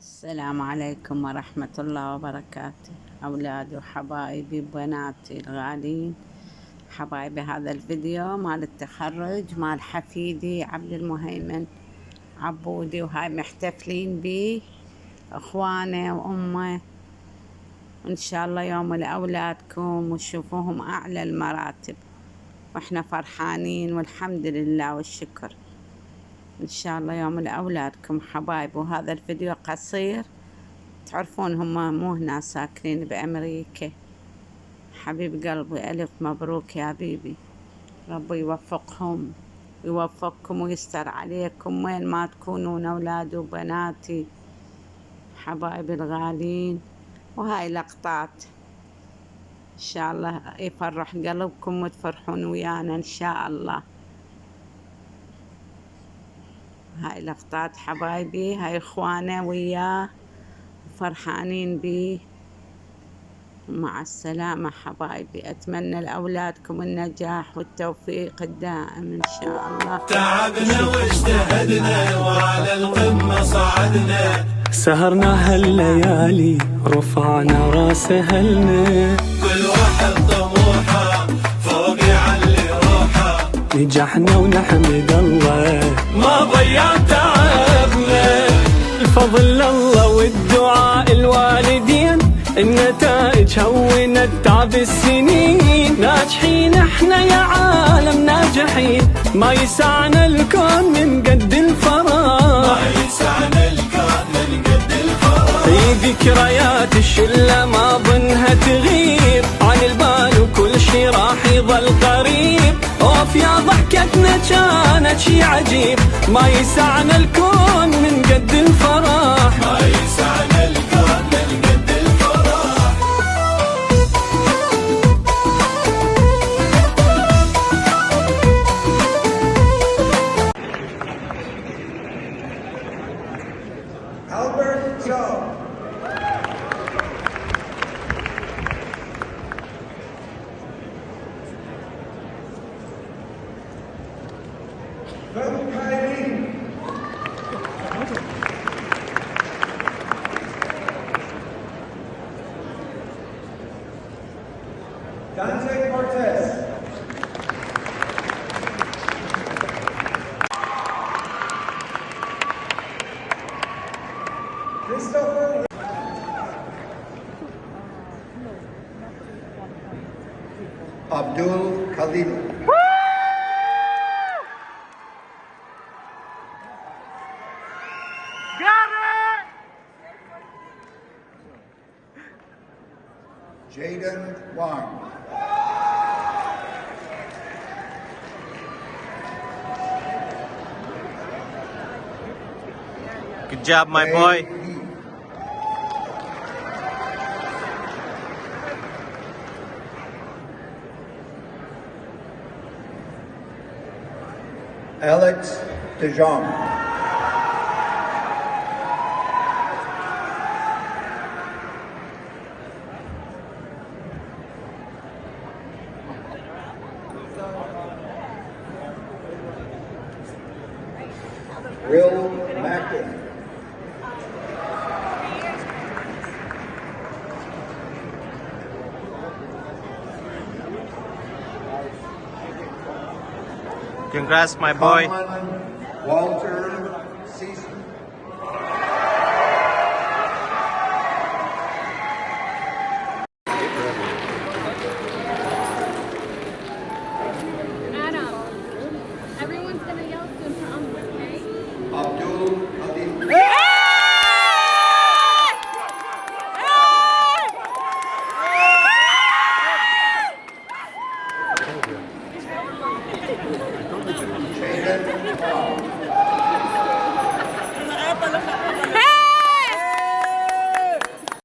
السلام عليكم ورحمة الله وبركاته. أولادي وحبايبي وبناتي الغالين، حبايبي، هذا الفيديو مال التخرج مال حفيدي عبد المهيمن عبودي، وهاي محتفلين بيه اخوانه وامه، وان شاء الله يوم لاولادكم وتشوفوهم اعلى المراتب، واحنا فرحانين والحمد لله والشكر. إن شاء الله يوم لأولادكم حبايب. وهذا الفيديو قصير، تعرفون هم مو هنا ساكنين بأمريكا. حبيب قلبي، ألف مبروك يا بيبي، ربي يوفقهم ويوفقكم ويستر عليكم وين ما تكونون أولادي وبناتي حبايبي الغالين. وهاي لقطات إن شاء الله يفرح قلبكم وتفرحون ويانا إن شاء الله. هاي لقطات حبايبي، هاي اخوانه وياه فرحانين بيه. مع السلامة حبايبي، اتمنى لاولادكم النجاح والتوفيق الدائم ان شاء الله. تعبنا واجتهدنا وعلى القمة صعدنا، سهرنا هالليالي رفعنا راس اهلنا، كل واحد طموحه فوق يعلي روحه، نجحنا ونحمد الله ما ضيع تعبنا. الفضل الله والدعاء الوالدين، النتائج هونت تعب السنين، ناجحين احنا يا عالم ناجحين، ما يسعنا الكون من قد الفراغ، ما يسعنا الكون من قد الفراغ. في ذكريات الشلة ما ظنها تغيب عن البال، وكل شي راح يظل قريب، اوف يا ضحكتنا كانت شي عجيب، ما يسعنا الكون من قد الفرح، ما يسعنا الكون من قد الفراغ. Albert Joe. From Kylie. Dante Cortez. Christopher. Abdul Khalil. Jaden Wang. Good job, my boy. Alex DeJong. Will Mackin. Congrats, my boy. Conlon Walter Season. Adam, everyone's gonna yell soon for okay? Abdul Hadim. Jaden